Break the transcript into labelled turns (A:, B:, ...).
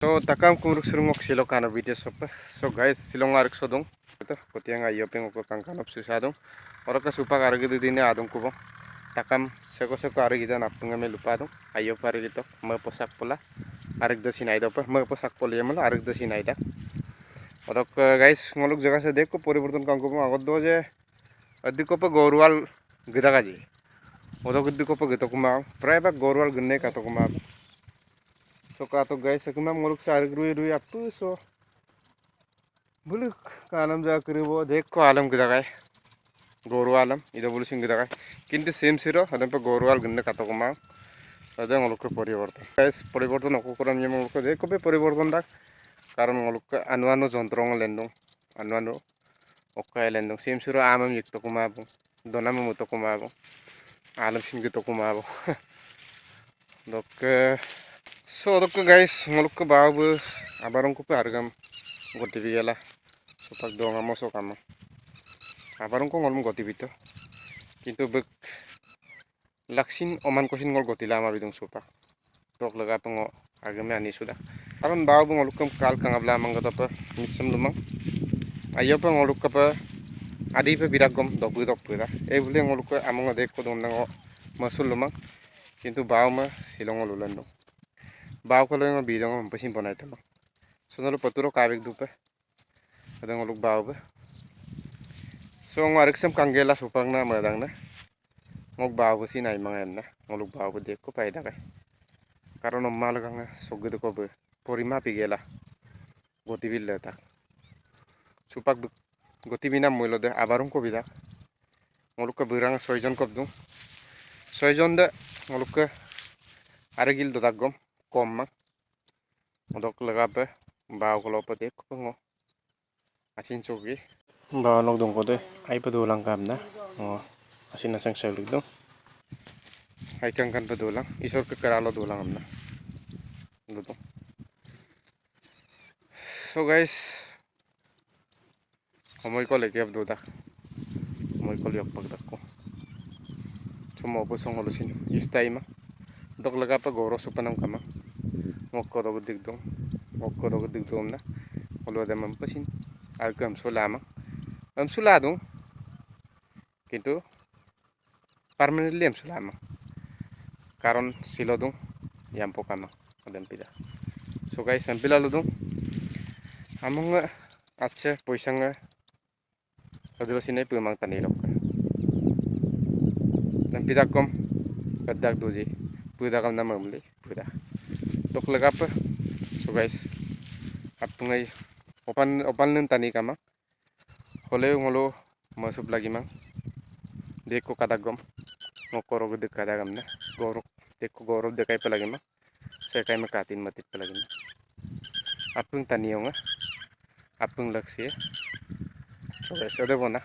A: So takam kumruk surungok silo kano video sopa. So guys silong arik sodong. Ito putiang ayo peng ko kang kanop susadong. Oro ka supa karagi dine adong kubo. Takam seko arik idan apung me lupa dong. Ayo pari gitu meposak pula. Arik do sinai do pa meposak pula yamala arik do sinai da. Oro guys ngoluk jaga se देखो परिवर्तन काम को আগত दो जे अधिक को गोरवाल गिदा काजी. Oro gidi ko gitu kuma. Pray ba Garhwal गिन्ने का तो kuma. So kato guys sekumam ngoluk sa arik rui aptu so buluk kanam ja kiribo dekko alam gidagai goru alam ida bulu sing gidagai kintu same siro hadan pa goru al gunne katokuma ada ngoluk poriborton guys poriborton aku kuram yem ngoluk dekko pe poriborton dak karon ngoluk anu jontrong lendong anu okka lendong same siro amam yik tokuma bu donam mu tokuma bu alam sing tokuma bu dok so dok guys ngoluk babu abarong ko pe argam goti bigela supak doang masuk kama abarong ko ngolum goti bito kintu bek laksin oman kosin ngol goti lama bidung supak tok laga pengo agame ani sudah karon babu ngoluk kal kangabla mangga pa misem lumang ayo pa ngoluk pa adi pa biragom dok da e bule ngoluk among dek ko dong nango masul lumang kintu baw ma silong ngolulan dong baw ko lang bidong pasin ponay talo sunalo paturo kabig dupa ada ngoluk baw ba so ngarik sam kanggela supang na madang na ngog baw si nay mga yan na ngoluk baw dek ko paida kay karon normal kang sogdo ko ba porima pigela goti billa ta supak goti bina moilo de abarong ko bida ngoluk ka birang 6 jon kopdu 6 jon da ngoluk ka aragil do dagom kom ma odok lagape baw ko lopa dek ko ngo asin chogi bawa nok dong ko de ay padulang kam na asin nasang salig dong ay kang kan padulang isor ke karalo dulang am na dong so guys homoy ko leki ab duda homoy ko liok pagdak ko sumo po song holusin istay ma dok laga pa goro supanam kama ngokko do dig dong na holo da mampasin agam sulama am suladong kintu permanently am sulama karon silodong yampo kama adam pida so guys sampila ludong among acha poisanga adro sinay pumang tanilok dan pida kom kadak doji puda kam na mamli puda tok laga pa so guys apungay opan nun tani kama hole ngolo masuk lagi mang deko kadagom ngokoro gede kadagam na gorok deko gorok dekai palagi mang saya kai makatin matit palagi na apung taniyo nga apung laksi so guys ode bona